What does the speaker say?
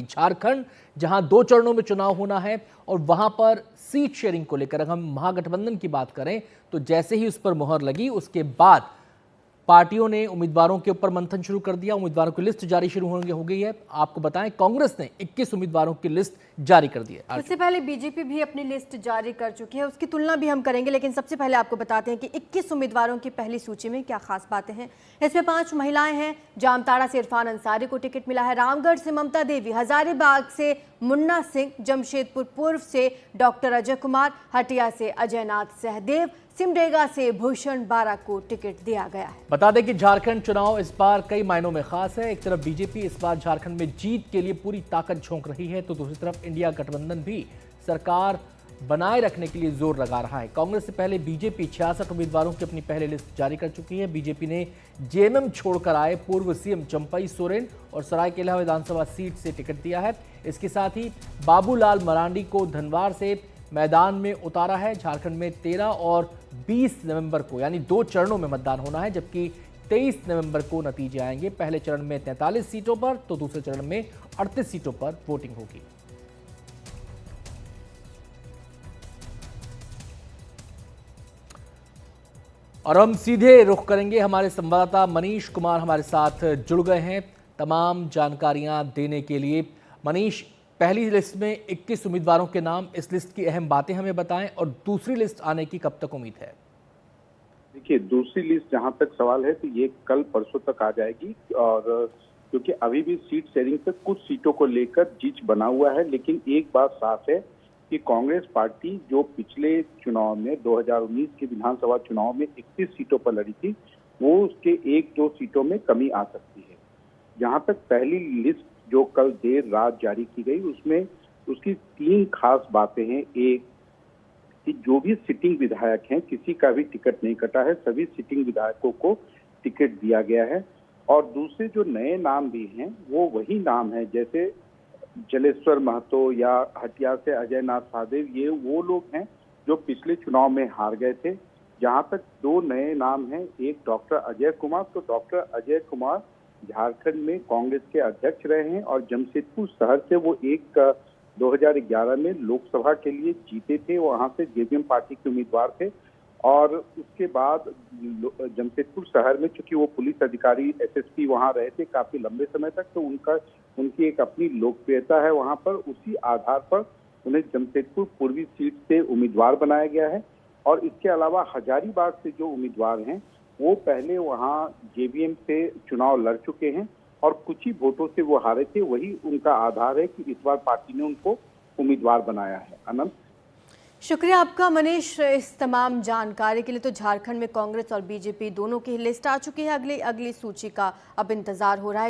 झारखंड जहां 2 चरणों में चुनाव होना है और वहां पर सीट शेयरिंग को लेकर अगर हम महागठबंधन की बात करें तो जैसे ही उस पर मुहर लगी उसके बाद पार्टियों ने उम्मीदवारों के ऊपर मंथन शुरू कर दिया। उम्मीदवारों की लिस्ट जारी शुरू हो गई है। आपको बताएं कांग्रेस ने 21 उम्मीदवारों की लिस्ट जारी कर दी है। उससे पहले बीजेपी भी अपनी लिस्ट जारी कर चुकी है, उसकी तुलना भी हम करेंगे, लेकिन सबसे पहले आपको बताते हैं कि 21 उम्मीदवारों की पहली सूची में क्या खास बातें हैं। इसमें 5 महिलाएं हैं। जामताड़ा से इरफान अंसारी को टिकट मिला है, रामगढ़ से ममता देवी, हजारीबाग से मुन्ना सिंह, जमशेदपुर पूर्व से डॉक्टर अजय कुमार, हटिया से अजयनाथ सहदेव, सिमडेगा से भूषण बारा को टिकट दिया गया है। बता दें कि झारखंड चुनाव इस बार कई मायनों में खास है। एक तरफ बीजेपी इस बार झारखंड में जीत के लिए पूरी ताकत झोंक रही है तो दूसरी तरफ इंडिया गठबंधन भी सरकार बनाए रखने के लिए जोर लगा रहा है। कांग्रेस से पहले बीजेपी 66 उम्मीदवारों की अपनी पहली लिस्ट जारी कर चुकी है। बीजेपी ने जेएमएम छोड़कर आए पूर्व सीएम चंपई सोरेन और सरायकेला विधानसभा सीट से टिकट दिया है। इसके साथ ही बाबूलाल मरांडी को धनवार से मैदान में उतारा है। झारखंड में 13 और 20 नवंबर को यानी 2 चरणों में मतदान होना है, जबकि 23 नवंबर को नतीजे आएंगे। पहले चरण में 43 सीटों पर तो दूसरे चरण में 38 सीटों पर वोटिंग होगी। और हम सीधे रुख करेंगे, हमारे संवाददाता मनीष कुमार हमारे साथ जुड़ गए हैं तमाम जानकारियां देने के लिए। मनीष, पहली लिस्ट में 21 उम्मीदवारों के नाम, इस लिस्ट की अहम बातें हमें बताएं और दूसरी लिस्ट आने की कब तक उम्मीद है? देखिए, दूसरी लिस्ट जहां तक सवाल है तो ये कल परसों तक आ जाएगी, और क्योंकि अभी भी सीट शेयरिंग पे कुछ सीटों को लेकर जीच बना हुआ है। लेकिन एक बात साफ है कि कांग्रेस पार्टी जो पिछले चुनाव में 2019 के विधानसभा चुनाव में 21 सीटों पर लड़ी थी, वो उसके 1-2 सीटों में कमी आ सकती है। जहां तक पहली लिस्ट जो कल देर रात जारी की गई, उसमें उसकी 3 खास बातें हैं। एक कि जो भी सिटिंग विधायक हैं, किसी का भी टिकट नहीं कटा है, सभी सिटिंग विधायकों को टिकट दिया गया है। और दूसरे जो नए नाम भी हैं वो वही नाम है, जैसे जलेश्वर महतो या हटिया से अजयनाथ सहदेव, ये वो लोग हैं जो पिछले चुनाव में हार गए थे। जहां तक 2 नए नाम हैं, एक डॉक्टर अजय कुमार, तो डॉक्टर अजय कुमार झारखंड में कांग्रेस के अध्यक्ष रहे हैं और जमशेदपुर शहर से वो 2011 में लोकसभा के लिए जीते थे, वहां से जेवीएम पार्टी के उम्मीदवार थे। और उसके बाद जमशेदपुर शहर में चूंकि वो पुलिस अधिकारी एसएसपी वहां रहे थे काफी लंबे समय तक, तो उनकी एक अपनी लोकप्रियता है वहां पर। उसी आधार पर उन्हें जमशेदपुर पूर्वी सीट से उम्मीदवार बनाया गया है। और इसके अलावा हजारीबाग से जो उम्मीदवार हैं वो पहले वहां जेवीएम से चुनाव लड़ चुके हैं और कुछ ही वोटों से वो हारे थे, वही उनका आधार है कि इस बार पार्टी ने उनको उम्मीदवार बनाया है। अनंत, शुक्रिया आपका मनीष इस तमाम जानकारी के लिए। तो झारखंड में कांग्रेस और बीजेपी दोनों की लिस्ट आ चुकी है, अगली सूची का अब इंतजार हो रहा है।